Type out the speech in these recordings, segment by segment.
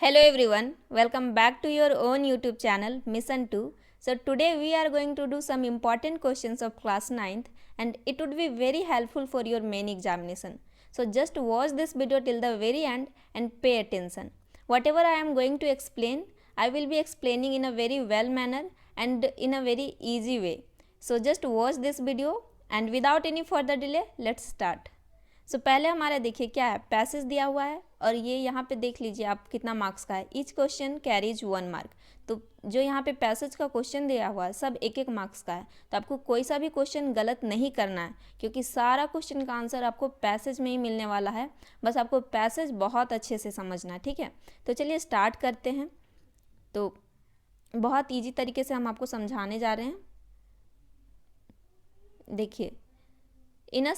Hello everyone, welcome back to your own YouTube channel Mission 2. So today we are going to do some important questions of class 9th and it would be very helpful for your main examination. So just watch this video till the very end and pay attention. Whatever I am going to explain, I will be explaining in a very well manner and in a very easy way. So just watch this video and without any further delay, let's start. सो पहले हमारा देखिए क्या है, passage दिया हुआ है और ये यहाँ पे देख लीजिए आप कितना मार्क्स का है. Each question carries 1 mark. तो जो यहाँ पे पैसेज का क्वेश्चन दिया हुआ है सब एक एक मार्क्स का है. तो आपको कोई सा भी क्वेश्चन गलत नहीं करना है क्योंकि सारा क्वेश्चन का आंसर आपको पैसेज में ही मिलने वाला है. बस आपको पैसेज बहुत अच्छे से समझना है, ठीक है. तो चलिए स्टार्ट करते हैं. तो बहुत ईजी तरीके से हम आपको समझाने जा रहे हैं. देखिए, इन a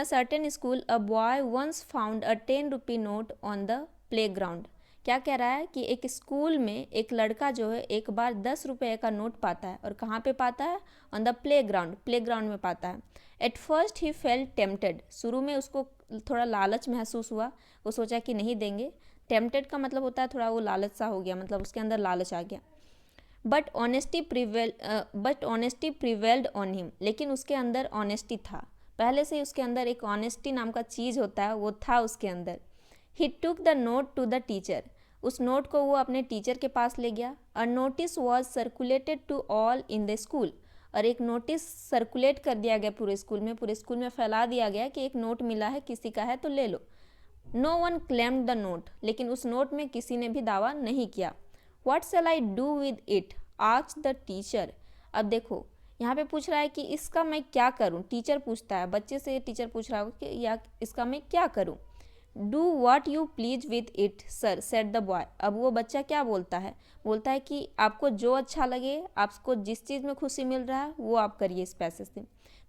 certain school a boy once found a 10 rupee note on the playground. क्या कह रहा है कि एक स्कूल में एक लड़का जो है एक बार 10 रुपये का नोट पाता है. और कहाँ पे पाता है? ऑन द प्लेग्राउंड में पाता है. At first he felt tempted. शुरू में उसको थोड़ा लालच महसूस हुआ, वो सोचा कि नहीं देंगे. टेम्प्टेड का मतलब होता है थोड़ा वो लालच सा हो गया, मतलब उसके अंदर लालच आ गया. But honesty prevailed on him. लेकिन उसके अंदर ऑनेस्टी था, पहले से ही उसके अंदर एक ऑनेस्टी नाम का चीज़ होता है, वो था उसके अंदर. He took the note to the teacher. उस नोट को वो अपने टीचर के पास ले गया. A notice was circulated to all in the school. और एक नोटिस सर्कुलेट कर दिया गया पूरे स्कूल में फैला दिया गया कि एक नोट मिला है, किसी का है तो ले लो. No one claimed the note. लेकिन उस नोट में किसी ने भी दावा नहीं किया. What shell I do with it asked the teacher. अब देखो यहाँ पे पूछ रहा है कि इसका मैं क्या करूँ. टीचर पूछता है, बच्चे से टीचर पूछ रहा होगा कि या इसका मैं क्या करूँ. Do what you please with it sir said the boy. अब वो बच्चा क्या बोलता है कि आपको जो अच्छा लगे, आपको जिस चीज़ में खुशी मिल रहा है वो आप करिए इस पैसे से.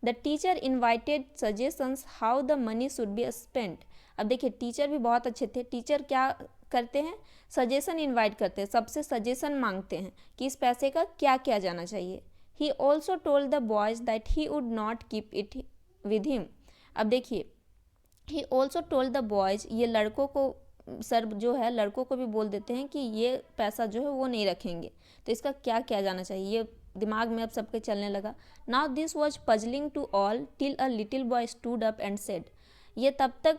The teacher invited suggestions how the money should be spent. अब देखिए टीचर भी बहुत अच्छे थे. टीचर क्या करते हैं? सजेशन इन्वाइट करते हैं, सबसे सजेशन मांगते हैं कि इस पैसे का क्या किया जाना चाहिए. He also told the boys that he would not keep it with him. अब देखिए, he also told the boys, ये लड़कों को सर जो है लड़कों को भी बोल देते हैं कि ये पैसा जो है वो नहीं रखेंगे, तो इसका क्या किया जाना चाहिए. ये दिमाग में अब सबके चलने लगा. Now this was puzzling to all till a little boy stood up and said. ये तब तक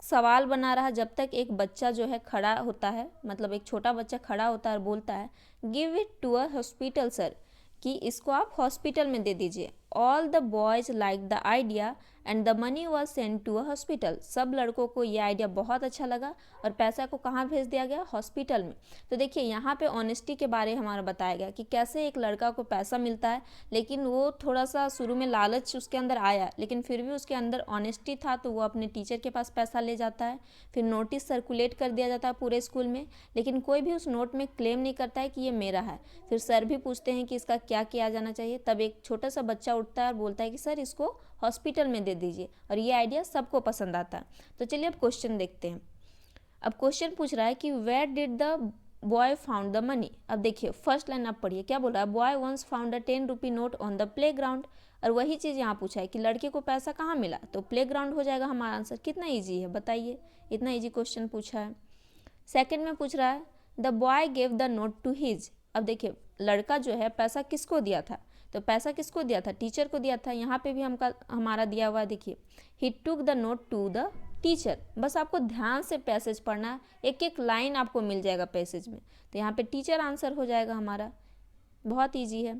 सवाल बना रहा जब तक एक बच्चा जो है खड़ा होता है, मतलब एक छोटा बच्चा खड़ा होता है और बोलता है give it to a hospital sir, कि इसको आप हॉस्पिटल में दे दीजिए. All the boys like the idea and the money was send to a hospital. सब लड़कों को ये आइडिया बहुत अच्छा लगा और पैसा को कहाँ भेज दिया गया? हॉस्पिटल में. तो देखिए यहाँ पे ऑनेस्टी के बारे हमारा बताया गया कि कैसे एक लड़का को पैसा मिलता है, लेकिन वो थोड़ा सा शुरू में लालच उसके अंदर आया, लेकिन फिर भी उसके अंदर ऑनेस्टी था, तो वो अपने टीचर के पास पैसा ले जाता है. फिर नोटिस सर्कुलेट कर दिया जाता है पूरे स्कूल में, लेकिन कोई भी उस नोट में क्लेम नहीं करता है कि ये मेरा है. फिर सर भी पूछते हैं कि इसका क्या किया जाना चाहिए. तब एक छोटा सा बच्चा उठता है और बोलता है कि सर इसको हॉस्पिटल में दे दीजिए. और ये आइडिया सबको पसंद आता है. तो चलिए अब क्वेश्चन देखते हैं. अब क्वेश्चन पूछ रहा है कि where did the boy found the money. अब देखिए फर्स्ट लाइन आप पढ़िए, क्या बोल रहा है? Boy once found a 10 rupee note on the playground. और वही चीज़ यहाँ पूछा है कि लड़के को पैसा कहाँ मिला, तो प्ले ग्राउंड हो जाएगा हमारा आंसर. कितना ईजी है बताइए, इतना ईजी क्वेश्चन पूछा है. सेकेंड में पूछ रहा है the boy gave the note to his. अब देखिए लड़का जो है पैसा किसको दिया था, तो पैसा किसको दिया था? टीचर को दिया था. यहाँ पे भी हमारा दिया हुआ है, देखिए he took the note to the teacher. बस आपको ध्यान से पैसेज पढ़ना है, एक एक लाइन आपको मिल जाएगा पैसेज में. तो यहाँ पे टीचर आंसर हो जाएगा हमारा. बहुत ईजी है.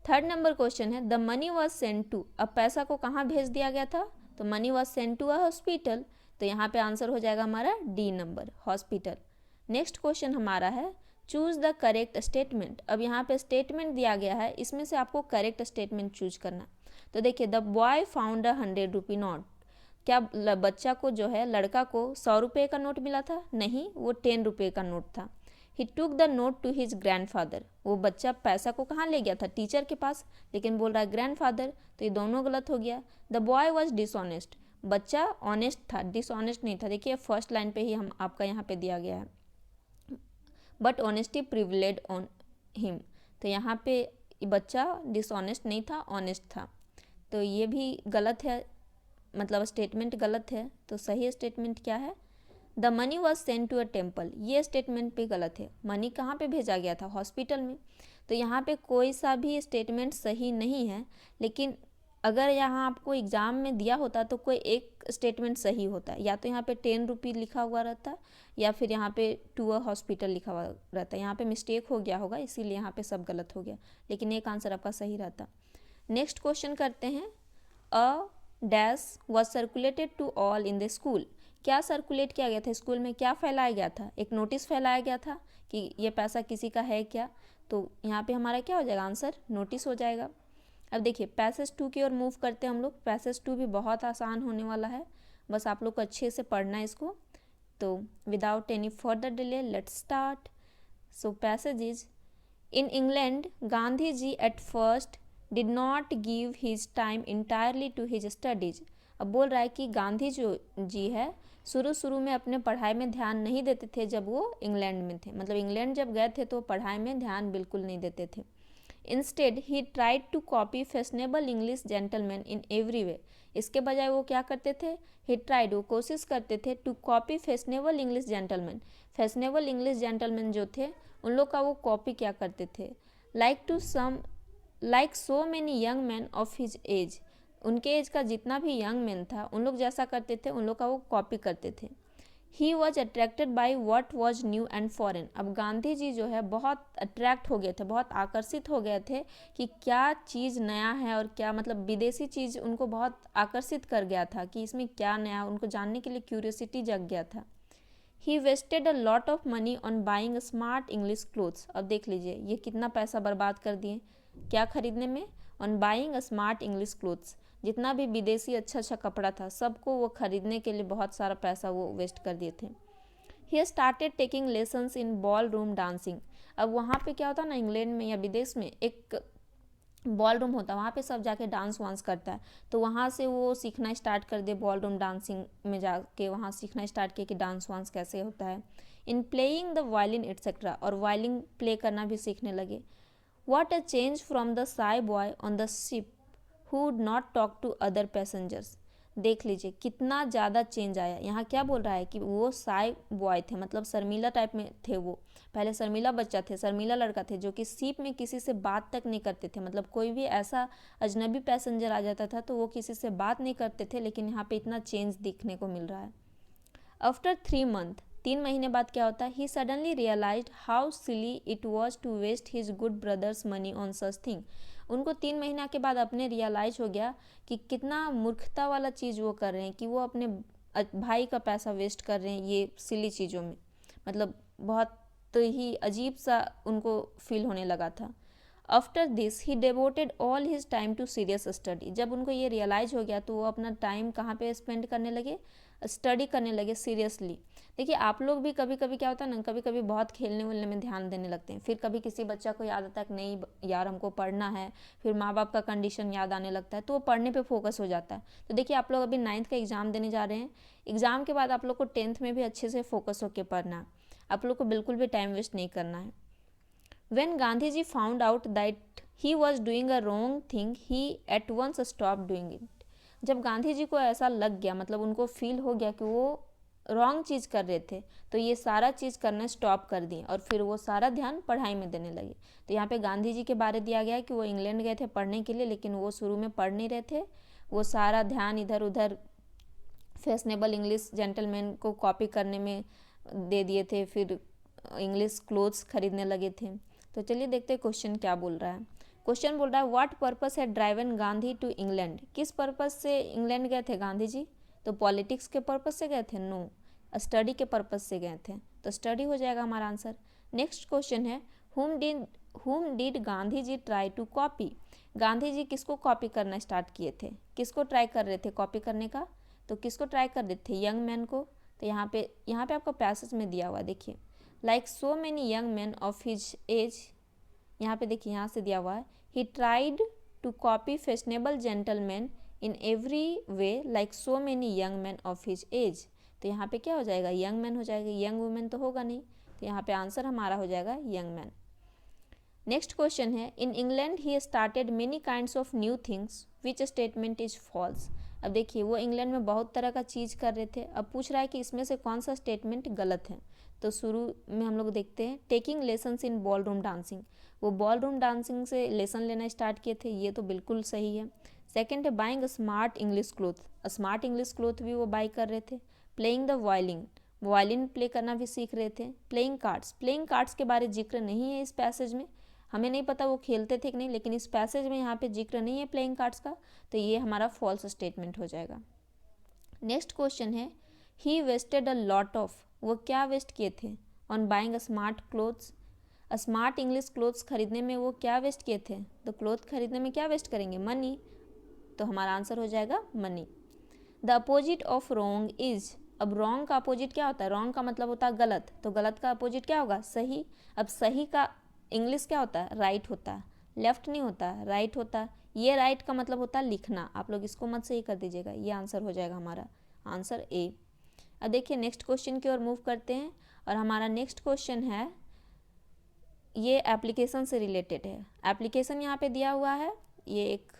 थर्ड नंबर क्वेश्चन है the money was send to. अब पैसा को कहाँ भेज दिया गया था? तो money was send to a hospital. तो यहाँ पे आंसर हो जाएगा हमारा D number, hospital. Next question हमारा है चूज द करेक्ट स्टेटमेंट. अब यहाँ पे स्टेटमेंट दिया गया है, इसमें से आपको करेक्ट स्टेटमेंट चूज करना. तो देखिए the boy found a 100 rupee note. क्या बच्चा को जो है लड़का को 100 रुपये का नोट मिला था? नहीं, वो 10 रुपये का नोट था. He took the note to his grandfather. वो बच्चा पैसा को कहाँ ले गया था? टीचर के पास, लेकिन बोल रहा है ग्रैंडफादर, तो ये दोनों गलत हो गया. The boy was dishonest. बच्चा ऑनेस्ट था, डिसऑनेस्ट नहीं था. देखिए फर्स्ट लाइन पे ही हम आपका यहाँ पे दिया गया है. But honesty prevailed on him. तो यहाँ पे बच्चा डिसऑनेस्ट नहीं था, ऑनेस्ट था. तो ये भी गलत है, मतलब स्टेटमेंट गलत है. तो सही स्टेटमेंट क्या है? The money was send to a temple, ये स्टेटमेंट पे गलत है। मनी कहाँ पे भेजा गया था? हॉस्पिटल में। तो यहाँ पे कोई सा भी स्टेटमेंट सही नहीं है, लेकिन अगर यहाँ आपको एग्ज़ाम में दिया होता तो कोई एक स्टेटमेंट सही होता, या तो यहाँ पे 10 रुपी लिखा हुआ रहता, या फिर यहाँ पे टू अ हॉस्पिटल लिखा हुआ रहता। यहाँ पे मिस्टेक हो गया होगा, इसीलिए यहाँ पे सब गलत हो गया, लेकिन एक आंसर आपका सही रहता। नेक्स्ट क्वेश्चन करते हैं। A dash was circulated to all in the school, क्या सर्कुलेट किया गया था स्कूल में, क्या फैलाया गया था? एक नोटिस फैलाया गया था कि ये पैसा किसी का है क्या, तो यहाँ पे हमारा क्या हो जाएगा? आंसर नोटिस हो जाएगा। अब देखिए पैसेज 2 की ओर मूव करते हैं हम लोग। पैसेज 2 भी बहुत आसान होने वाला है, बस आप लोग को अच्छे से पढ़ना है इसको। तो without any further delay let's start. So passage is, in England Gandhi ji at first did not give his time entirely to his studies. अब बोल रहा है कि गांधी जो जी है शुरू में अपने पढ़ाई में ध्यान नहीं देते थे जब वो इंग्लैंड में थे, मतलब इंग्लैंड जब गए थे तो पढ़ाई में ध्यान बिल्कुल नहीं देते थे। Instead he tried to copy fashionable English gentleman in every way, इसके बजाय वो क्या करते थे? ही ट्राइड, वो कोशिश करते थे, to copy fashionable English gentleman, fashionable English gentleman जो थे उन लोग का वो कॉपी क्या करते थे? Like so many young man of his as, उनके एज का जितना भी यंग मैन था उन लोग जैसा करते थे उन लोग का वो कॉपी करते थे। He was attracted by what was new and foreign, अब गांधी जी जो है बहुत अट्रैक्ट हो गए थे, बहुत आकर्षित हो गए थे कि क्या चीज़ नया है और क्या, मतलब विदेशी चीज़ उनको बहुत आकर्षित कर गया था कि इसमें क्या नया, उनको जानने के लिए क्यूरियोसिटी जग गया था। He wasted a lot of money on buying smart English clothes, अब देख लीजिए ये कितना पैसा बर्बाद कर दिए क्या खरीदने में? On buying smart English clothes, जितना भी विदेशी अच्छा कपड़ा था सबको वो खरीदने के लिए बहुत सारा पैसा वो वेस्ट कर दिए थे। He started taking lessons in ball room dancing, अब वहाँ पे क्या होता है ना, इंग्लैंड में या विदेश में एक बॉल रूम होता है, वहाँ पे सब जाके डांस वांस करता है, तो वहाँ से वो सीखना स्टार्ट कर दे, बॉल रूम डांसिंग में जाके वहाँ सीखना स्टार्ट किया कि डांस वांस कैसे होता है। In playing the violin etcetera, और वायलिन प्ले करना भी सीखने लगे। What a change from the shy boy on the ship who would not talk to other passengers, देख लीजिए कितना ज़्यादा चेंज आया। यहाँ क्या बोल रहा है कि वो साई बॉय थे, मतलब शर्मीला टाइप में थे, वो पहले शर्मीला बच्चा थे, शर्मीला लड़का थे जो कि शिप में किसी से बात तक नहीं करते थे, मतलब कोई भी ऐसा अजनबी पैसेंजर आ जाता था तो वो किसी से बात नहीं करते थे, लेकिन यहाँ पे इतना चेंज दिखने को मिल रहा है। आफ्टर 3 मंथ, 3 महीने बाद क्या होता है? He suddenly realized how silly it was to waste his good brother's money on such thing, उनको 3 महीना के बाद अपने रियलाइज हो गया कि कितना मूर्खता वाला चीज़ वो कर रहे हैं, कि वो अपने भाई का पैसा वेस्ट कर रहे हैं ये सिली चीज़ों में, मतलब बहुत ही अजीब सा उनको फील होने लगा था। After this he devoted all his time to serious study, जब उनको ये रियलाइज हो गया तो वो अपना टाइम कहाँ पे स्पेंड करने लगे? स्टडी करने लगे सीरियसली। देखिए आप लोग भी कभी कभी क्या होता है ना, कभी कभी बहुत खेलने वेलने में ध्यान देने लगते हैं, फिर कभी किसी बच्चा को याद आता है कि नहीं यार हमको पढ़ना है, फिर माँ बाप का कंडीशन याद आने लगता है तो वो पढ़ने पे फोकस हो जाता है। तो देखिए आप लोग अभी 9th का एग्ज़ाम देने जा रहे हैं, एग्ज़ाम के बाद आप लोग को 10th में भी अच्छे से फोकस होकर पढ़ना है, आप लोग को बिल्कुल भी टाइम वेस्ट नहीं करना है। When Gandhiji found out that he was doing a wrong thing, he at once stopped doing it. जब गांधी जी को ऐसा लग गया, मतलब उनको फील हो गया कि वो रॉन्ग चीज़ कर रहे थे, तो ये सारा चीज़ करना स्टॉप कर दिए और फिर वो सारा ध्यान पढ़ाई में देने लगे। तो यहाँ पे गांधी जी के बारे दिया गया है कि वो इंग्लैंड गए थे पढ़ने के लिए, लेकिन वो शुरू में पढ़ नहीं रहे थे, वो सारा ध्यान इधर उधर फैशनेबल इंग्लिश जेंटलमैन को कॉपी करने में दे दिए थे, फिर इंग्लिश क्लोथ्स खरीदने लगे थे। तो चलिए देखते हैं क्वेश्चन क्या बोल रहा है। क्वेश्चन बोल रहा है व्हाट पर्पस है ड्राइवन गांधी टू इंग्लैंड, किस पर्पस से इंग्लैंड गए थे गांधी जी? तो पॉलिटिक्स के पर्पस से गए थे? नो, स्टडी के पर्पस से गए थे, तो स्टडी हो जाएगा हमारा आंसर। नेक्स्ट क्वेश्चन है whom did Gandhi ji try to copy, Gandhi ji किसको कॉपी करना स्टार्ट किए थे, किसको ट्राई कर रहे थे कॉपी करने का? तो किसको ट्राई कर रहे थे? यंग मैन को। तो यहाँ पे आपको पैसेज में दिया हुआ देखिए, like so many young man of his age, यहाँ पे देखिए यहाँ से दिया हुआ है he tried to copy fashionable gentleman in every way like so many young man of his age. तो यहाँ पे क्या हो जाएगा? यंग मैन हो जाएगा, यंग वुमेन तो होगा नहीं, तो यहाँ पे आंसर हमारा हो जाएगा यंग मैन। नेक्स्ट क्वेश्चन है in England he started many kinds of new things which statement is false. अब देखिए वो इंग्लैंड में बहुत तरह का चीज़ कर रहे थे। अब पूछ रहा है कि इसमें से कौन सा स्टेटमेंट गलत है। तो शुरू में हम लोग देखते हैं टेकिंग लेसन्स इन बॉल रूम डांसिंग, वो बॉल रूम डांसिंग से लेसन लेना स्टार्ट किए थे, ये तो बिल्कुल सही है। सेकेंड है buying a smart English cloth, smart English cloth भी वो बाई कर रहे थे। Playing the violin, violin play करना भी सीख रहे थे। प्लेइंग कार्ड्स के बारे जिक्र नहीं है इस पैसेज में, हमें नहीं पता वो खेलते थे कि नहीं, लेकिन इस पैसेज में यहाँ पे जिक्र नहीं है प्लेइंग कार्ड्स का, तो ये हमारा फॉल्स स्टेटमेंट हो जाएगा। नेक्स्ट क्वेश्चन है ही वेस्टेड अ लॉट ऑफ, वो क्या वेस्ट किए थे on buying a smart clothes, smart English clothes खरीदने में वो क्या वेस्ट किए थे, तो क्लोथ खरीदने में क्या वेस्ट करेंगे, मनी, तो हमारा आंसर हो जाएगा money. The opposite of wrong is, अब रॉन्ग का अपोजिट क्या होता है, रॉन्ग का मतलब होता है गलत, तो गलत का अपोजिट क्या होगा, सही। अब सही का इंग्लिश क्या होता है, राइट होता है, लेफ्ट नहीं होता, राइट होता है। ये राइट का मतलब होता है लिखना, आप लोग इसको मत सही कर दीजिएगा, ये आंसर हो जाएगा हमारा आंसर ए। अब देखिए नेक्स्ट क्वेश्चन की ओर मूव करते हैं, और हमारा नेक्स्ट क्वेश्चन है ये एप्लीकेशन से रिलेटेड है। एप्लीकेशन यहाँ पे दिया हुआ है ये एक,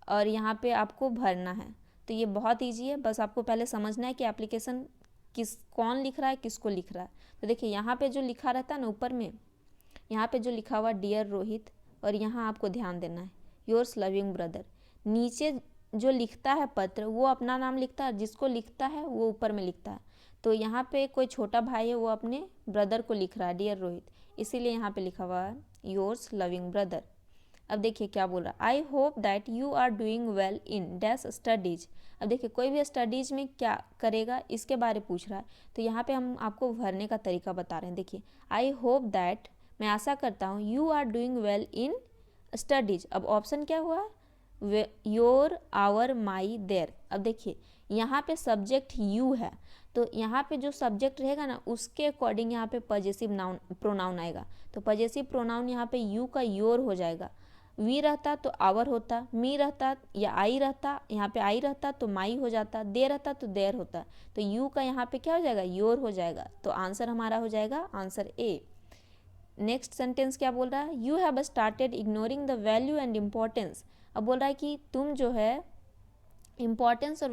और यहाँ पे आपको भरना है, तो ये बहुत ईजी है, बस आपको पहले समझना है कि एप्लीकेशन कौन लिख रहा है, किसको लिख रहा है। तो देखिए यहाँ पे जो लिखा रहता है ना ऊपर में, यहाँ पे जो लिखा हुआ डियर रोहित, और यहाँ आपको ध्यान देना है योर्स लविंग ब्रदर। नीचे जो लिखता है पत्र वो अपना नाम लिखता है, जिसको लिखता है वो ऊपर में लिखता है। तो यहाँ पे कोई छोटा भाई है वो अपने ब्रदर को लिख रहा है डियर रोहित, इसीलिए यहाँ पे लिखा हुआ है योर्स लविंग ब्रदर। अब देखिए क्या बोल रहा है, I hope that you are doing well in dash studies. अब देखिए कोई भी स्टडीज में क्या करेगा इसके बारे में पूछ रहा है, तो यहाँ पे हम आपको भरने का तरीका बता रहे हैं। देखिए आई होप दैट, मैं आशा करता हूँ, you are doing well in studies. अब ऑप्शन क्या हुआ, योर, आवर, माई, देयर। अब देखिए यहाँ पे सब्जेक्ट यू है, तो यहाँ पे जो सब्जेक्ट रहेगा ना उसके अकॉर्डिंग यहाँ पे पजेसिव नाउन प्रोनाउन आएगा। तो पजेसिव प्रोनाउन यहाँ पे यू का योर हो जाएगा, वी रहता तो आवर होता, मी रहता या आई रहता, यहाँ पे आई रहता तो माई हो जाता, दे रहता तो देर होता, तो यू का यहाँ पे क्या हो जाएगा, योर हो जाएगा। तो आंसर हमारा हो जाएगा आंसर ए। नेक्स्ट सेंटेंस क्या बोल रहा है, you have started ignoring the value and importance. अब बोल रहा है कि तुम जो है इम्पोर्टेंस और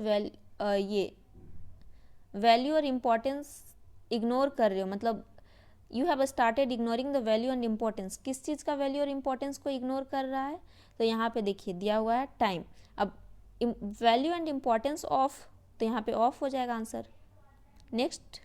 ये वैल्यू और इम्पोर्टेंस इग्नोर कर रहे हो, मतलब you have started ignoring the value and importance, किस चीज़ का वैल्यू और इम्पोर्टेंस को इग्नोर कर रहा है, तो यहाँ पे देखिए दिया हुआ है टाइम। अब वैल्यू एंड इम्पोर्टेंस ऑफ, तो यहाँ पे ऑफ हो जाएगा आंसर। नेक्स्ट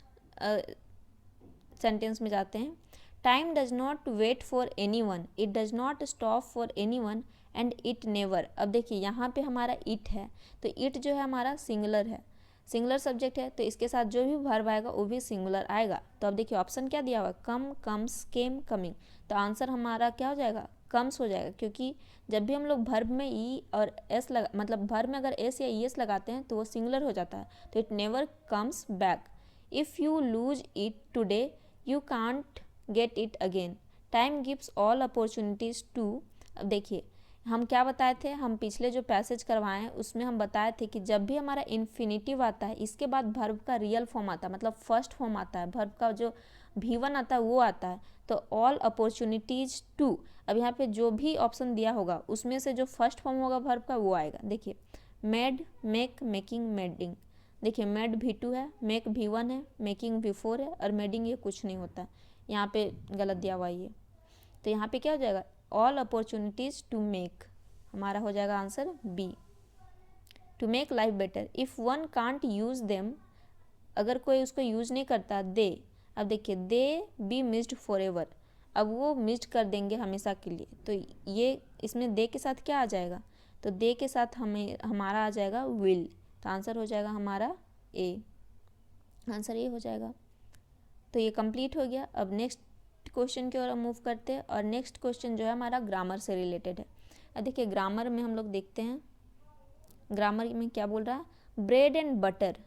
सेंटेंस में जाते हैं, time does not wait for any one, it does not stop for any one and it never. अब देखिए यहाँ पे हमारा इट है, तो इट जो है हमारा सिंगुलर है, सिंगुलर सब्जेक्ट है, तो इसके साथ जो भी वर्ब आएगा वो भी सिंगुलर आएगा। तो अब देखिए ऑप्शन क्या दिया हुआ, कम, कम्स, केम, कमिंग, तो आंसर हमारा क्या हो जाएगा, कम्स हो जाएगा, क्योंकि जब भी हम लोग वर्ब में ई और एस लगा, मतलब वर्ब में अगर एस या ई एस लगाते हैं तो वो सिंगुलर हो जाता है, तो it never comes back. If you lose it today you can't get it again, time gives all opportunities to. अब देखिए हम क्या बताए थे, हम पिछले जो पैसेज करवाए हैं उसमें हम बताए थे कि जब भी हमारा इन्फिनिटिव आता है इसके बाद वर्ब का रियल फॉर्म आता है, मतलब फर्स्ट फॉर्म आता है, वर्ब का जो V1 आता है वो आता है, तो ऑल अपॉर्चुनिटीज़ टू। अब यहाँ पे जो भी ऑप्शन दिया होगा उसमें से जो फर्स्ट फॉर्म होगा वर्ब का वो आएगा। देखिए मेड, मेक, मेकिंग, मेडिंग, देखिए मेड V2 है, मेक V1 है, मेकिंग V4 है, और मेडिंग ये कुछ नहीं होता है, यहाँ पे गलत दिया हुआ ये। तो यहाँ पे क्या हो जाएगा, ऑल अपॉर्चुनिटीज़ टू मेक, हमारा हो जाएगा answer B. To make life better, if one can't use them, अगर कोई उसको यूज़ नहीं करता, दे। अब देखिए they be missed forever, अब वो मिस्ड कर देंगे हमेशा के लिए, तो ये इसमें दे के साथ क्या आ जाएगा, तो दे के साथ हमें हमारा आ जाएगा विल, तो आंसर हो जाएगा हमारा ए, आंसर ए हो जाएगा। तो ये कंप्लीट हो गया। अब नेक्स्ट क्वेश्चन की ओर हम मूव करते हैं, और नेक्स्ट क्वेश्चन जो है हमारा ग्रामर से रिलेटेड है। अब देखिए ग्रामर में हम लोग देखते हैं, ग्रामर में क्या बोल रहा है, ब्रेड एंड बटर,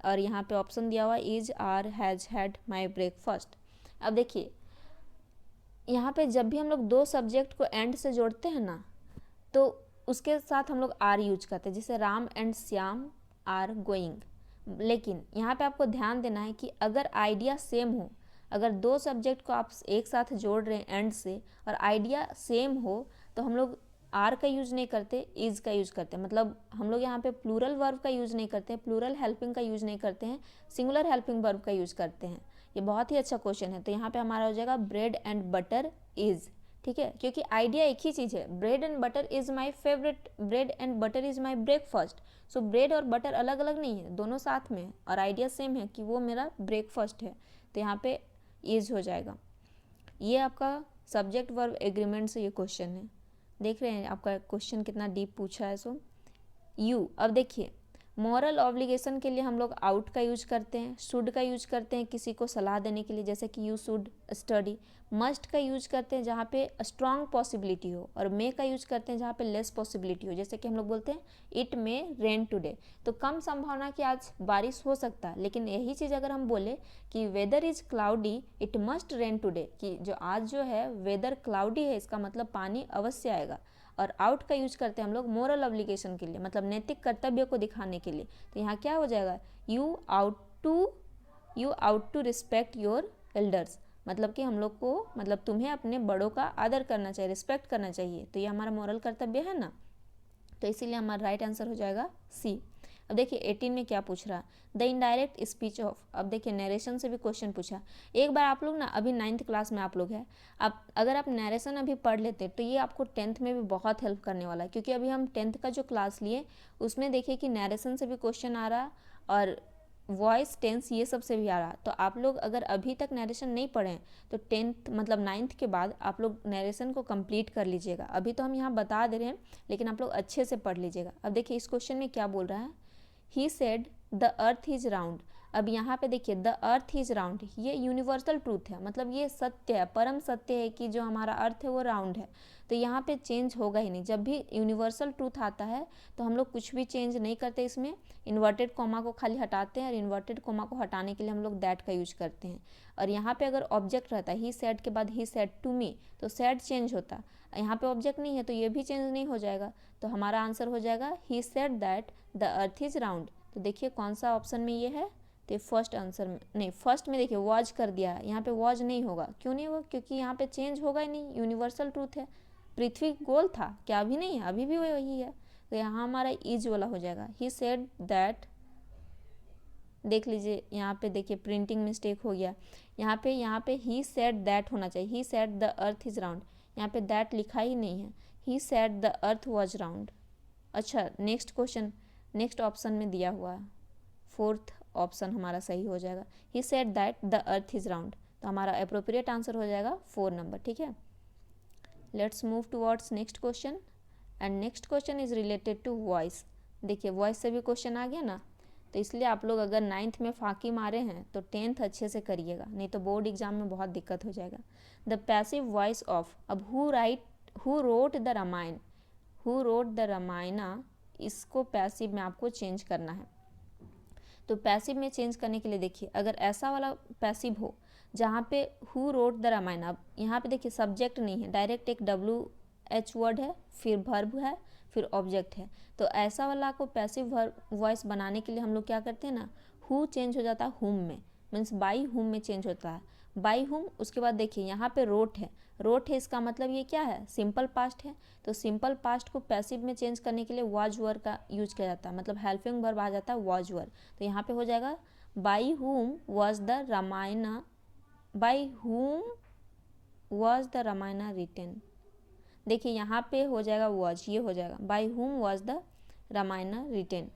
और यहाँ पे ऑप्शन दिया हुआ is, are, has, had, my breakfast. अब देखिए यहाँ पे जब भी हम लोग दो सब्जेक्ट को एंड से जोड़ते हैं ना, तो उसके साथ हम लोग आर यूज करते हैं, जैसे Ram and Shyam are going. लेकिन यहाँ पे आपको ध्यान देना है कि अगर आइडिया सेम हो, अगर दो सब्जेक्ट को आप एक साथ जोड़ रहे हैं एंड से और आइडिया सेम हो, तो हम लोग आर का यूज़ नहीं करते, इज़ का यूज़ करते हैं। मतलब हम लोग यहाँ पे प्लूरल वर्ब का यूज़ नहीं करते हैं, प्लूरल हेल्पिंग का यूज़ नहीं करते हैं, सिंगुलर हेल्पिंग वर्ब का यूज़ करते हैं। ये बहुत ही अच्छा क्वेश्चन है। तो यहाँ पे हमारा हो जाएगा ब्रेड एंड बटर इज़, ठीक है, क्योंकि आइडिया एक ही चीज़ है, bread and butter is my favourite, bread and butter is my breakfast. So bread और बटर अलग अलग नहीं है, दोनों साथ में है और आइडिया सेम है कि वो मेरा ब्रेकफास्ट है। तो यहाँ पे इज़ हो जाएगा। ये आपका सब्जेक्ट वर्ब एग्रीमेंट से ये क्वेश्चन है। देख रहे हैं आपका क्वेश्चन कितना डीप पूछा है। सो यू, अब देखिए मॉरल ऑब्लिगेशन के लिए हम लोग आउट का यूज करते हैं, शुड का यूज करते हैं किसी को सलाह देने के लिए, जैसे कि यू शुड स्टडी। मस्ट का यूज करते हैं जहाँ पे स्ट्रॉन्ग पॉसिबिलिटी हो, और मे का यूज करते हैं जहाँ पे लेस पॉसिबिलिटी हो, जैसे कि हम लोग बोलते हैं इट मे रेन टुडे। तो कम संभावना कि आज बारिश हो सकता है, लेकिन यही चीज़ अगर हम बोले कि weather is cloudy it must rain today, कि जो आज जो है वेदर क्लाउडी है, इसका मतलब पानी अवश्य आएगा। और आउट का यूज करते हैं हम लोग मोरल ऑब्लिगेशन के लिए, मतलब नैतिक कर्तव्य को दिखाने के लिए। तो यहाँ क्या हो जाएगा, you ought to respect your elders, मतलब कि हम लोग को, मतलब तुम्हें अपने बड़ों का आदर करना चाहिए, रिस्पेक्ट करना चाहिए। तो ये हमारा मोरल कर्तव्य है ना, तो इसीलिए हमारा राइट आंसर हो जाएगा सी। अब देखिए 18 में क्या पूछ रहा है, द इनडायरेक्ट स्पीच ऑफ। अब देखिए नरेशन से भी क्वेश्चन पूछा। एक बार आप लोग ना, अभी 9th क्लास में आप लोग हैं, आप अगर आप नरेशन अभी पढ़ लेते तो ये आपको 10th में भी बहुत हेल्प करने वाला है, क्योंकि अभी हम 10th का जो क्लास लिए उसमें देखिए कि नरेशन से भी क्वेश्चन आ रहा और वॉइस टेंस ये सब से भी आ रहा। तो आप लोग अगर अभी तक नरेशन नहीं पढ़े तो 10th मतलब 9th के बाद आप लोग नरेशन को कंप्लीट कर लीजिएगा। अभी तो हम यहाँ बता दे रहे हैं, लेकिन आप लोग अच्छे से पढ़ लीजिएगा। अब देखिए इस क्वेश्चन में क्या बोल रहा है, he said the earth is round. अब यहाँ पे देखिए द अर्थ इज राउंड, ये यूनिवर्सल ट्रूथ है, मतलब ये सत्य है, परम सत्य है कि जो हमारा अर्थ है वो राउंड है। तो यहाँ पे चेंज होगा ही नहीं। जब भी यूनिवर्सल ट्रूथ आता है तो हम लोग कुछ भी चेंज नहीं करते, इसमें इन्वर्टेड कॉमा को खाली हटाते हैं, और इन्वर्टेड कॉमा को हटाने के लिए हम लोग दैट का यूज करते हैं। और यहाँ पे अगर ऑब्जेक्ट रहता है, ही सेड के बाद ही सेड टू मी, तो सेड चेंज होता, यहाँ पे ऑब्जेक्ट नहीं है तो ये भी चेंज नहीं हो जाएगा। तो हमारा आंसर हो जाएगा he said that the earth is round. तो देखिए कौन सा ऑप्शन में ये है, तो फर्स्ट आंसर में नहीं, फर्स्ट में देखिए वॉज कर दिया है, यहाँ पे वॉज नहीं होगा। क्यों नहीं होगा, क्योंकि यहाँ पे चेंज होगा ही नहीं, यूनिवर्सल ट्रूथ है। पृथ्वी गोल था क्या, अभी नहीं है, अभी भी वही है। तो यहाँ हमारा इज वाला हो जाएगा, ही सेड दैट। देख लीजिए यहाँ पे देखिए प्रिंटिंग मिस्टेक हो गया, यहाँ पे ही सेड दैट होना चाहिए, he said the earth is round, यहाँ पे दैट लिखा ही नहीं है, he said the earth was round. अच्छा नेक्स्ट क्वेश्चन, नेक्स्ट ऑप्शन में दिया हुआ है, फोर्थ ऑप्शन हमारा सही हो जाएगा, he said that the earth is round. तो हमारा अप्रोप्रिएट आंसर हो जाएगा 4 नंबर, ठीक है। Let's move towards next question, and next question is related to voice. देखिए वॉइस से भी क्वेश्चन आ गया ना, तो इसलिए आप लोग अगर 9th में फाकी मारे हैं तो 10th अच्छे से करिएगा, नहीं तो बोर्ड एग्जाम में बहुत दिक्कत हो जाएगा। द पैसिव वॉइस ऑफ, अब who wrote the Ramayan, who wrote the Ramayana, इसको पैसिव में आपको चेंज करना है। तो पैसिव में चेंज करने के लिए देखिए, अगर ऐसा वाला पैसिव हो जहाँ पे हु रोट द रामायण, अब यहाँ पे देखिए सब्जेक्ट नहीं है, डायरेक्ट एक WH वर्ड है, फिर वर्ब है, फिर ऑब्जेक्ट है। तो ऐसा वाला को पैसिव वॉइस बनाने के लिए हम लोग क्या करते हैं ना, हु चेंज हो जाता है हुम में, मीन्स बाई हुम में चेंज होता है, बाई हुम। उसके बाद देखिए यहाँ पे रोट है, रोट है इसका मतलब ये क्या है, सिंपल पास्ट है। तो सिंपल पास्ट को पैसिव में चेंज करने के लिए वॉज वर्ब का यूज किया जाता है, मतलब हेल्पिंग वर्ब आ जाता है वॉज वर्ब। तो यहाँ पे हो जाएगा by whom was the Ramayan, by whom was the Ramayan written. देखिए यहाँ पे हो जाएगा वॉज, ये हो जाएगा by whom was the Ramayan written.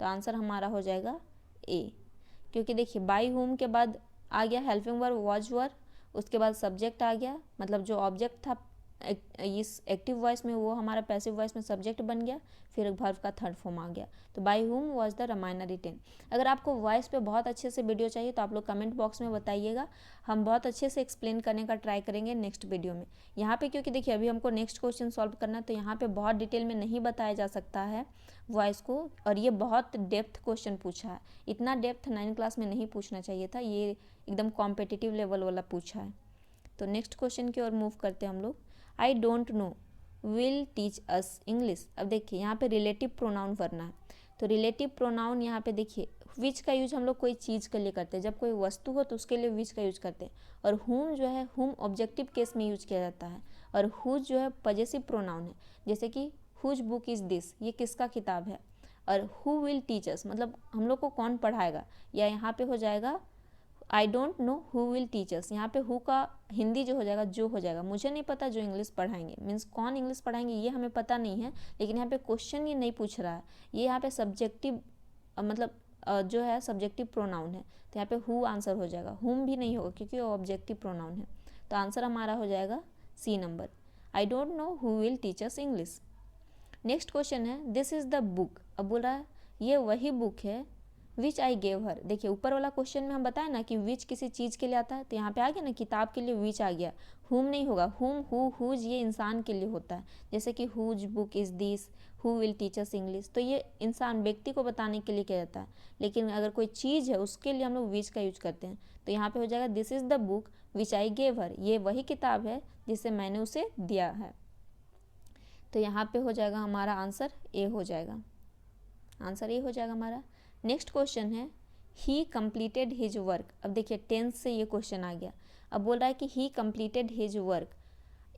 तो आंसर हमारा हो जाएगा ए, क्योंकि देखिए बाई हुम के बाद आ गया हेल्पिंग वर्ब वॉज वर्ब, उसके बाद सब्जेक्ट आ गया, मतलब जो ऑब्जेक्ट था इस एक्टिव वॉइस में वो हमारा पैसिव वॉइस में सब्जेक्ट बन गया, फिर वर्ब का थर्ड फॉर्म आ गया। तो by whom was the Ramayan written. अगर आपको वॉइस पे बहुत अच्छे से वीडियो चाहिए तो आप लोग कमेंट बॉक्स में बताइएगा, हम बहुत अच्छे से एक्सप्लेन करने का ट्राई करेंगे नेक्स्ट वीडियो में। यहाँ पे क्योंकि देखिए अभी हमको नेक्स्ट क्वेश्चन सॉल्व करना है, तो यहाँ पे बहुत डिटेल में नहीं बताया जा सकता है वॉइस को, और ये बहुत डेप्थ क्वेश्चन पूछा है, इतना डेप्थ 9th क्लास में नहीं पूछना चाहिए था, ये एकदम कॉम्पिटिटिव लेवल वाला पूछा है। तो नेक्स्ट क्वेश्चन की ओर मूव करते हैं हम लोग। आई don't no will teach us English. अब देखिए यहाँ पे रिलेटिव प्रोनाउन करना है, तो रिलेटिव प्रोनाउन यहाँ पे देखिए विच का यूज हम लोग कोई चीज़ के लिए करते हैं, जब कोई वस्तु हो तो उसके लिए विच का यूज करते हैं। और हुम जो है हुम ऑब्जेक्टिव केस में यूज किया जाता है। और हुज जो है पजेसिव प्रोनाउन है, जैसे कि हुज बुक इज़ दिस, ये किसका किताब है। और हु विल टीच अस, मतलब हम लोग को कौन पढ़ाएगा, या यहाँ पे हो जाएगा आई don't know who will teach अस। यहाँ पे हु का हिंदी जो हो जाएगा जो हो जाएगा, मुझे नहीं पता जो इंग्लिश पढ़ाएंगे, मीन्स कौन इंग्लिश पढ़ाएंगे ये हमें पता नहीं है। लेकिन यहाँ पे क्वेश्चन ये नहीं पूछ रहा है, ये यहाँ पे सब्जेक्टिव मतलब जो है सब्जेक्टिव प्रोनाउन है, तो यहाँ पे हु आंसर हो जाएगा। हुम भी नहीं होगा क्योंकि वो ऑब्जेक्टिव प्रोनाउन है। तो आंसर हमारा हो जाएगा C number, I don't know who will teach us English. Next question है दिस इज़ द बुक। अब बोल रहा है ये वही बुक है विच आई गेव हर। देखिए ऊपर वाला क्वेश्चन में हम बताए ना कि विच किसी चीज़ के लिए आता है, तो यहाँ पे आ गया ना किताब के लिए विच आ गया, हुम नहीं होगा। हुम हु हुज ये इंसान के लिए होता है, जैसे कि whose book is this, who will teach us English, तो ये इंसान व्यक्ति को बताने के लिए किया जाता है। लेकिन अगर कोई चीज़ है उसके लिए हम लोग विच का यूज करते हैं। तो यहाँ पे हो जाएगा this is the book which I gave her, ये वही किताब है जिसे मैंने उसे दिया है। तो यहाँ पे हो जाएगा हमारा आंसर ए हो जाएगा, आंसर ए हो जाएगा हमारा। नेक्स्ट क्वेश्चन है ही कंप्लीटेड हिज वर्क। अब देखिए टेंस से ये क्वेश्चन आ गया। अब बोल रहा है कि ही कंप्लीटेड हिज वर्क,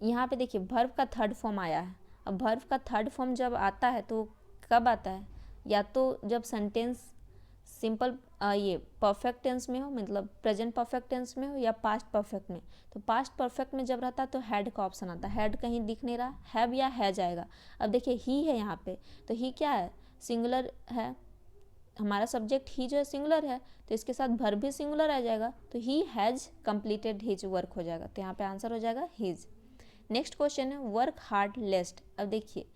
यहाँ पे देखिए वर्ब का थर्ड फॉर्म आया है। अब वर्ब का थर्ड फॉर्म जब आता है तो कब आता है, या तो जब सेंटेंस सिंपल ये परफेक्ट टेंस में हो, मतलब प्रेजेंट परफेक्ट टेंस में हो, या पास्ट परफेक्ट में। तो पास्ट परफेक्ट में जब रहता है तो हैड का ऑप्शन आता है, हैड कहीं दिख नहीं रहा, हैव या है जाएगा। अब देखिए ही है यहाँ पे, तो ही क्या है, सिंगुलर है, हमारा सब्जेक्ट ही जो है सिंगुलर है, तो इसके साथ वर्ब भी सिंगुलर आ जाएगा, तो he has completed his work हो जाएगा। तो यहाँ पे आंसर हो जाएगा हिज। नेक्स्ट क्वेश्चन है वर्क हार्ड लेस्ट। अब देखिए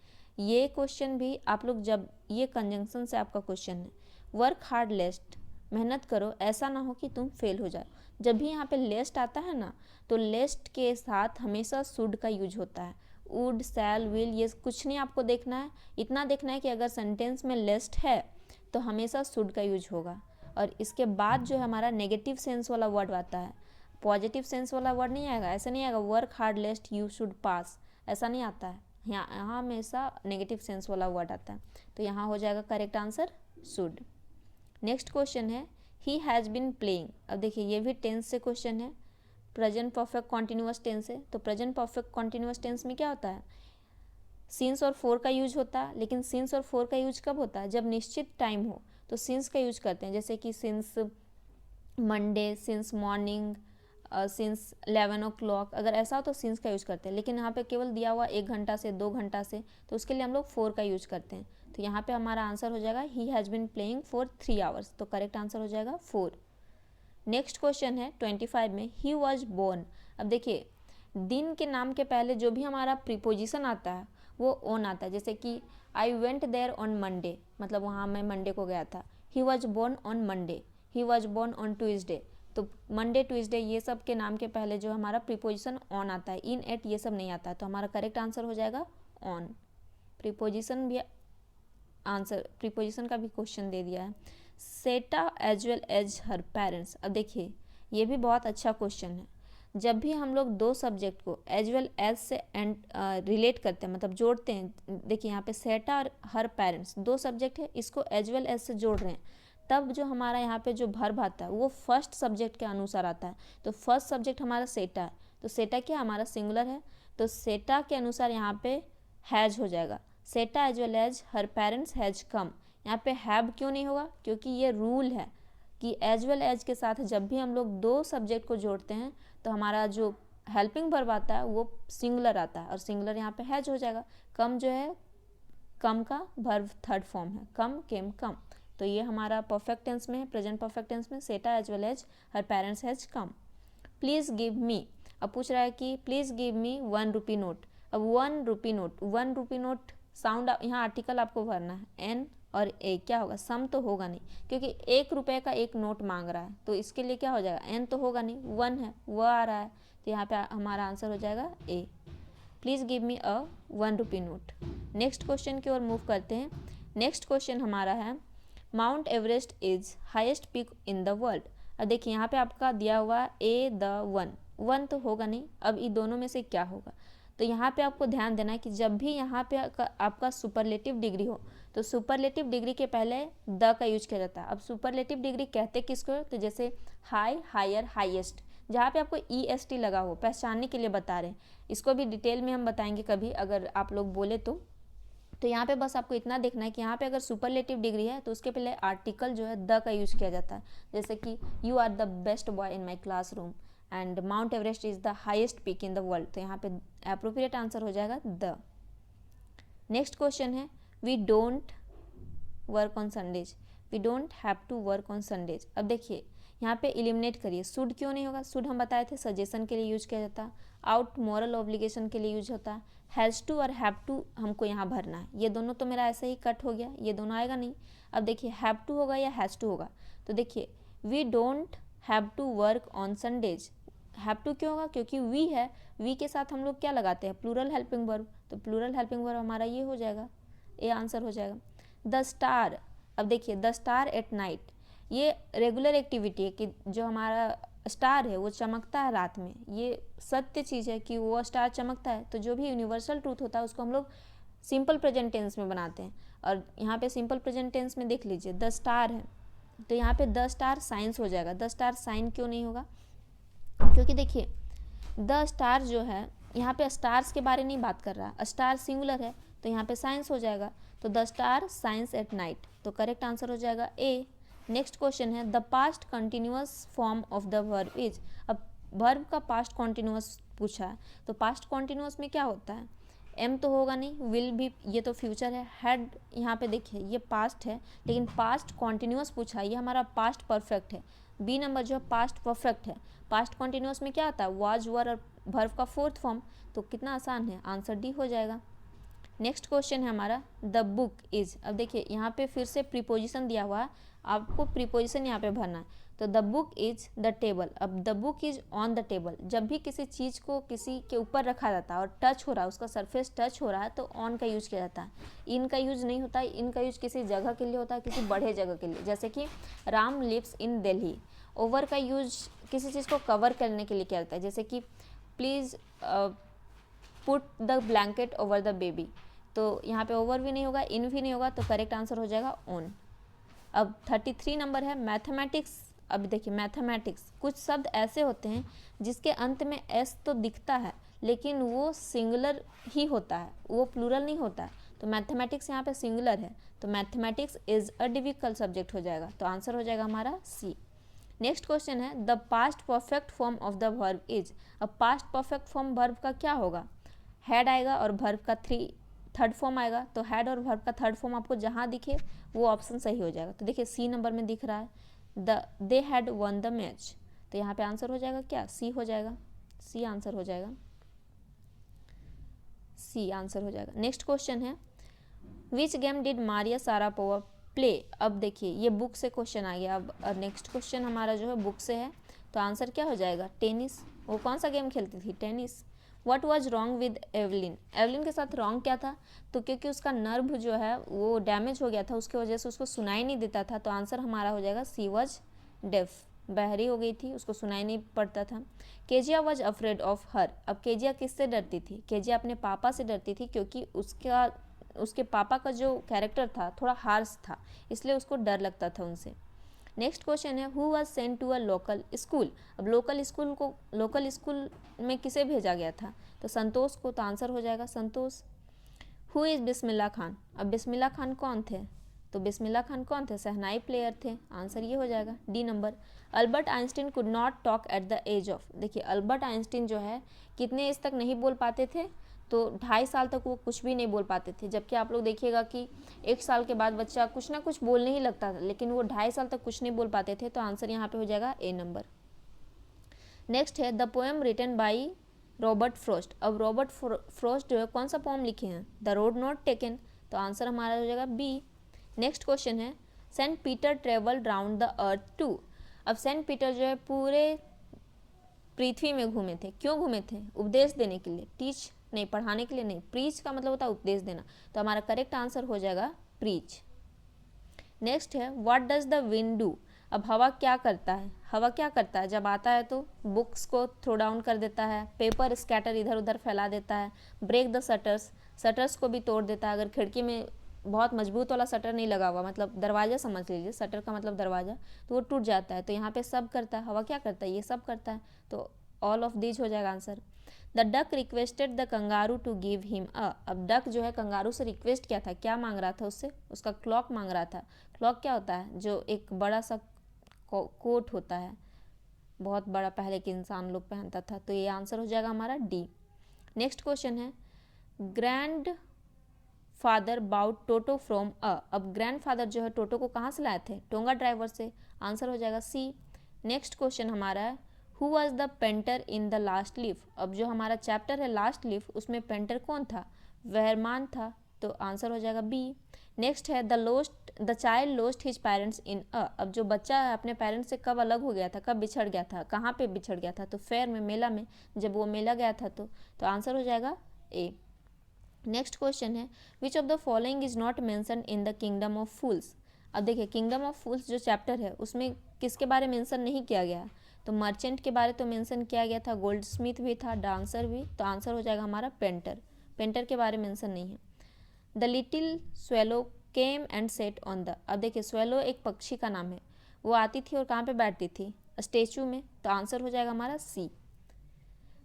ये क्वेश्चन भी आप लोग जब ये कंजंक्शन से आपका क्वेश्चन है, वर्क हार्ड लेस्ट, मेहनत करो ऐसा ना हो कि तुम फेल हो जाओ। जब भी यहाँ पे लेस्ट आता है ना, तो लेस्ट के साथ हमेशा शुड का यूज होता है। वुड शैल विल ये कुछ नहीं आपको देखना है, इतना देखना है कि अगर सेंटेंस में लेस्ट है तो हमेशा शुड का यूज होगा। और इसके बाद जो हमारा नेगेटिव सेंस वाला वर्ड आता है, पॉजिटिव सेंस वाला वर्ड नहीं आएगा, ऐसा नहीं आएगा work hard लेस्ट you should pass, ऐसा नहीं आता है। यहाँ हमेशा नेगेटिव सेंस वाला वर्ड आता है। तो यहाँ हो जाएगा correct answer should. Next question है ही हैज़ बिन प्लेइंग। अब देखिए ये भी टेंस से क्वेश्चन है, प्रेजेंट परफेक्ट कॉन्टिन्यूअस टेंस है। तो प्रेजेंट परफेक्ट कॉन्टिन्यूअस टेंस में क्या होता है, सिंस और फोर का यूज होता है। लेकिन सिंस और फोर का यूज कब होता है, जब निश्चित टाइम हो तो सिंस का यूज करते हैं, जैसे कि since Monday, since morning, since 11 o'clock, अगर ऐसा हो तो सिंस का यूज करते हैं। लेकिन यहाँ पे केवल दिया हुआ 1 घंटा से 2 घंटा से, तो उसके लिए हम लोग फोर का यूज करते हैं। तो यहाँ पे हमारा आंसर हो जाएगा he has been playing for 3 hours, तो करेक्ट आंसर हो जाएगा 4। नेक्स्ट क्वेश्चन है 25 में ही वॉज बोर्न। अब देखिए दिन के नाम के पहले जो भी हमारा प्रीपोजिशन आता है वो ऑन आता है, जैसे कि I went there on Monday, मतलब वहाँ मैं मंडे को गया था। He was born on Monday, he was born on Tuesday, तो मंडे ट्यूसडे ये सब के नाम के पहले जो हमारा प्रीपोजिशन ऑन आता है, इन एट ये सब नहीं आता है, तो हमारा करेक्ट आंसर हो जाएगा ऑन। प्रीपोजिशन भी आंसर, प्रीपोजिशन का भी क्वेश्चन दे दिया है। सेटा as well as her parents. अब देखिए ये भी बहुत अच्छा क्वेश्चन है। जब भी हम लोग दो सब्जेक्ट को एज वेल एज से एंड रिलेट करते हैं, मतलब जोड़ते हैं, देखिए यहाँ पे सेटा और हर पेरेंट्स दो सब्जेक्ट है, इसको एज वेल एज से जोड़ रहे हैं, तब जो हमारा यहाँ पे जो वर्ब आता है वो फर्स्ट सब्जेक्ट के अनुसार आता है। तो फर्स्ट सब्जेक्ट हमारा सेटा है, तो सेटा क्या हमारा सिंगुलर है, तो सेटा के अनुसार यहाँ पे हैज हो जाएगा। Sita as well as her parents has come, यहाँ पे हैव क्यों नहीं होगा, क्योंकि ये रूल है कि एज वेल एज के साथ जब भी हम लोग दो सब्जेक्ट को जोड़ते हैं तो हमारा जो हेल्पिंग वर्ब आता है वो सिंगुलर आता है, और सिंगुलर यहाँ पे हैज हो जाएगा। कम जो है कम का वर्ब थर्ड फॉर्म है, कम केम कम, तो ये हमारा परफेक्ट टेंस में है, प्रेजेंट परफेक्ट टेंस में Sita as well as her parents has come. Please give me, अब पूछ रहा है कि please give me 1 rupee note. अब 1 rupee note, 1 rupee note sound यहाँ आर्टिकल आपको भरना है, एन और ए, क्या होगा, सम तो होगा नहीं, क्योंकि 1 रुपये का एक नोट मांग रहा है, तो इसके लिए क्या हो जाएगा, एन तो होगा नहीं, 1 है वह आ रहा है, तो यहाँ पे हमारा आंसर हो जाएगा A. Please give me a 1 rupee note. Next question की ओर मूव करते हैं। नेक्स्ट क्वेश्चन हमारा है Mount Everest is highest peak in the world. अब देखिए यहाँ पे आपका दिया हुआ ए द वन, वन तो होगा नहीं, अब ये दोनों में से क्या होगा, तो यहाँ पे आपको ध्यान देना है कि जब भी यहाँ पे आपका सुपरलेटिव डिग्री हो तो सुपरलेटिव डिग्री के पहले द का यूज किया जाता है। अब सुपरलेटिव डिग्री कहते किसको, तो जैसे हाई, हायर, हाईएस्ट, जहाँ पे आपको EST लगा हो, पहचानने के लिए बता रहे हैं। इसको भी डिटेल में हम बताएंगे कभी अगर आप लोग बोले तो यहाँ पे बस आपको इतना देखना है कि यहाँ पे अगर सुपरलेटिव डिग्री है तो उसके पहले आर्टिकल जो है द का यूज किया जाता है। जैसे कि you are the best boy in my classroom and Mount Everest is the highest peak in the world, तो यहाँ पे अप्रोप्रिएट आंसर हो जाएगा द। नेक्स्ट क्वेश्चन है we don't work on Sundays, we don't have to work on Sundays. अब देखिए यहाँ पे एलिमिनेट करिए, शुड क्यों नहीं होगा, शुड हम बताए थे सजेशन के लिए यूज किया जाता है, आउट मॉरल ऑब्लिगेशन के लिए यूज होता है, हैज़ टू और हैव टू हमको यहाँ भरना है। ये दोनों तो मेरा ऐसे ही कट हो गया, ये दोनों आएगा नहीं। अब देखिए हैव टू होगा या हैज़ टू होगा, तो देखिए we don't have to work on Sundays, have to क्यों होगा, क्योंकि वी है, वी के साथ हम लोग क्या लगाते हैं, प्लूरल हेल्पिंग वर्ब, तो प्लूरल हेल्पिंग वर्ब हमारा ये हो जाएगा, ये आंसर हो जाएगा। द स्टार, अब देखिए द स्टार एट नाइट, ये रेगुलर एक्टिविटी है कि जो हमारा स्टार है वो चमकता है रात में, ये सत्य चीज़ है कि वो स्टार चमकता है। तो जो भी यूनिवर्सल ट्रूथ होता है उसको हम लोग सिंपल प्रेजेंट टेंस में बनाते हैं, और यहाँ पे सिंपल प्रेजेंट टेंस में देख लीजिए द स्टार है, तो यहाँ पे द स्टार साइंस हो जाएगा। द स्टार साइन क्यों नहीं होगा, क्योंकि देखिए द स्टार जो है यहाँ पे स्टार्स के बारे नहीं बात कर रहा, स्टार सिंगुलर है तो यहाँ पे साइंस हो जाएगा, तो the star signs at night, तो करेक्ट आंसर हो जाएगा ए। नेक्स्ट क्वेश्चन है the past continuous form of the verb is. अब वर्ब का पास्ट कॉन्टिन्यूअस पूछा है, तो पास्ट कॉन्टिन्यूअस में क्या होता है, एम तो होगा नहीं, विल भी, ये तो फ्यूचर है, हैड यहाँ पे देखिए ये पास्ट है, लेकिन पास्ट कॉन्टिन्यूअस पूछा है, ये हमारा पास्ट परफेक्ट है। बी नंबर जो पास्ट परफेक्ट है, पास्ट कॉन्टिन्यूअस में क्या आता है, वाज, वर और वर्ब का फोर्थ फॉर्म, तो कितना आसान है, आंसर डी हो जाएगा। नेक्स्ट क्वेश्चन है हमारा द बुक इज। अब देखिए यहाँ पे फिर से प्रीपोजिशन दिया हुआ है, आपको प्रीपोजिशन यहाँ पे भरना है, तो the book is the table. अब the book is on the table, जब भी किसी चीज़ को किसी के ऊपर रखा जाता है और टच हो रहा है, उसका सरफेस टच हो रहा है, तो ऑन का यूज किया जाता है, इन का यूज नहीं होता है। इन का यूज किसी जगह के लिए होता है, किसी बड़े जगह के लिए, जैसे कि Ram lives in Delhi. Over का यूज किसी चीज़ को कवर करने के लिए किया जाता है, जैसे कि please put the blanket over the baby, तो यहाँ पे ओवर भी नहीं होगा, इन भी नहीं होगा, तो करेक्ट आंसर हो जाएगा ऑन। अब 33 नंबर है मैथमेटिक्स। अब देखिए मैथमेटिक्स, कुछ शब्द ऐसे होते हैं जिसके अंत में एस तो दिखता है लेकिन वो सिंगुलर ही होता है, वो प्लूरल नहीं होता है, तो मैथमेटिक्स यहाँ पे सिंगुलर है, तो mathematics is a difficult subject हो जाएगा, तो आंसर हो जाएगा हमारा सी। नेक्स्ट क्वेश्चन है the past perfect form of the verb is. अब पास्ट परफेक्ट फॉर्म वर्ब का क्या होगा, हैड आएगा और वर्ब का थर्ड फॉर्म आएगा, तो हैड और वर्ब का थर्ड फॉर्म आपको जहाँ दिखे वो ऑप्शन सही हो जाएगा। तो देखिए सी नंबर में दिख रहा है they had one the match, तो यहाँ पे आंसर हो जाएगा क्या, सी हो जाएगा, सी आंसर हो जाएगा, सी आंसर हो जाएगा। नेक्स्ट क्वेश्चन है which game did Maria Sharapova play. अब देखिए ये बुक से क्वेश्चन आ गया, अब नेक्स्ट क्वेश्चन हमारा जो है बुक से है, तो आंसर क्या हो जाएगा, टेनिस। वो कौन सा गेम खेलती थी, tennis. What was wrong with Evelyn, Evelyn के साथ रॉन्ग क्या था, तो क्योंकि उसका नर्व जो है वो डैमेज हो गया था, उसकी वजह से उसको सुनाई नहीं देता था, तो आंसर हमारा हो जाएगा सी वाज डेफ, बहरी हो गई थी, उसको सुनाई नहीं पड़ता था। Kezia was afraid of her. अब केजिया किससे डरती थी, केजिया अपने पापा से डरती थी, क्योंकि उसके पापा का जो कैरेक्टर था थोड़ा हार्श था, इसलिए उसको डर लगता था उनसे। नेक्स्ट क्वेश्चन है who was sent to a local school. अब लोकल स्कूल में किसे भेजा गया था, तो संतोष को, तो आंसर हो जाएगा संतोष। Who is Bismillah Khan. अब बिस्मिल्लाह खान कौन थे, तो बिस्मिल्लाह खान कौन थे, शहनाई प्लेयर थे, आंसर ये हो जाएगा D number. Albert Einstein could not talk at the age of. देखिए अल्बर्ट आइंस्टीन जो है कितने एज तक नहीं बोल पाते थे, तो 2.5 साल तक वो कुछ भी नहीं बोल पाते थे, जबकि आप लोग देखिएगा कि 1 साल के बाद बच्चा कुछ ना कुछ बोलने ही लगता था, लेकिन वो 2.5 साल तक कुछ नहीं बोल पाते थे, तो आंसर यहाँ पे हो जाएगा ए नंबर। नेक्स्ट है the poem written by Robert Frost. अब रॉबर्ट फ्रॉस्ट जो है कौन सा पोएम लिखे हैं, द रोड नॉट टेकन, तो आंसर हमारा हो जाएगा बी। नेक्स्ट क्वेश्चन है Saint Peter travel round the earth to. अब सेंट पीटर जो है पूरे पृथ्वी में घूमे थे, क्यों घूमे थे, उपदेश देने के लिए, टीच नहीं, पढ़ाने के लिए नहीं, प्रीच का मतलब होता है उपदेश देना, तो हमारा करेक्ट आंसर हो जाएगा प्रीच। नेक्स्ट है what does the wind do. अब हवा क्या करता है, हवा क्या करता है, जब आता है तो बुक्स को थ्रो डाउन कर देता है, पेपर स्कैटर इधर उधर फैला देता है, ब्रेक द शटर्स, शटर्स को भी तोड़ देता है। अगर खिड़की में बहुत मजबूत वाला शटर नहीं लगा हुआ, मतलब दरवाज़ा समझ लीजिए, शटर का मतलब दरवाज़ा, तो वो टूट जाता है। तो यहाँ पे सब करता है, हवा क्या करता है, ये सब करता है। तो ऑल ऑफ दीज हो जाएगा answer. The duck requested the kangaroo to give him a, अब डक जो है कंगारू से रिक्वेस्ट किया था, क्या मांग रहा था उससे, उसका क्लॉक मांग रहा था। क्लॉक क्या होता है, जो एक बड़ा सा कोट होता है, बहुत बड़ा, पहले के इंसान लोग पहनता था। तो ये आंसर हो जाएगा हमारा डी। नेक्स्ट क्वेश्चन है grandfather bought Toto from a, अब ग्रैंड फादर जो है टोटो को कहाँ से लाए थे, टोंगा ड्राइवर से। आंसर हो जाएगा सी। नेक्स्ट क्वेश्चन हमारा है who was the painter in the last leaf, अब जो हमारा चैप्टर है लास्ट लीफ उसमें पेंटर कौन था, वेहरमान था। तो आंसर हो जाएगा बी। नेक्स्ट है the child lost his parents in a, अब जो बच्चा है अपने पेरेंट्स से कब अलग हो गया था, कब बिछड़ गया था, कहाँ पे बिछड़ गया था, तो फेयर में, मेला में, जब वो मेला गया था। तो आंसर हो जाएगा ए। नेक्स्ट क्वेश्चन है which of the following is not mention in the kingdom of fools, अब देखिए किंगडम ऑफ फूल्स जो चैप्टर है उसमें किसके बारे में मेंशन नहीं किया गया है, तो मर्चेंट के बारे तो मेंशन किया गया था, गोल्ड स्मिथ भी था, डांसर भी। तो आंसर हो जाएगा हमारा पेंटर, पेंटर के बारे में मेंशन नहीं है। The little swallow came and set on the, अब देखिए स्वेलो एक पक्षी का नाम है, वो आती थी और कहाँ पे बैठती थी, स्टेचू में। तो आंसर हो जाएगा हमारा C.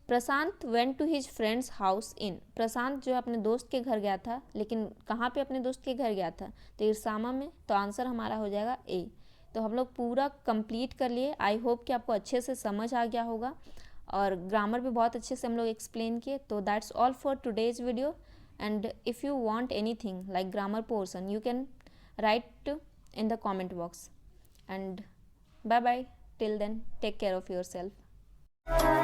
Prashant went to his friends house in, Prashant जो है अपने दोस्त के घर गया था, लेकिन कहाँ पे अपने दोस्त के घर गया था, तो इरसामा में। तो आंसर हमारा हो जाएगा ए। तो हम लोग पूरा कंप्लीट कर लिए। आई होप कि आपको अच्छे से समझ आ गया होगा, और ग्रामर भी बहुत अच्छे से हम लोग एक्सप्लेन किए। तो that's all for today's video, and if you want anything like grammar portion you can write in the comment box, and bye bye till then, take care of yourself.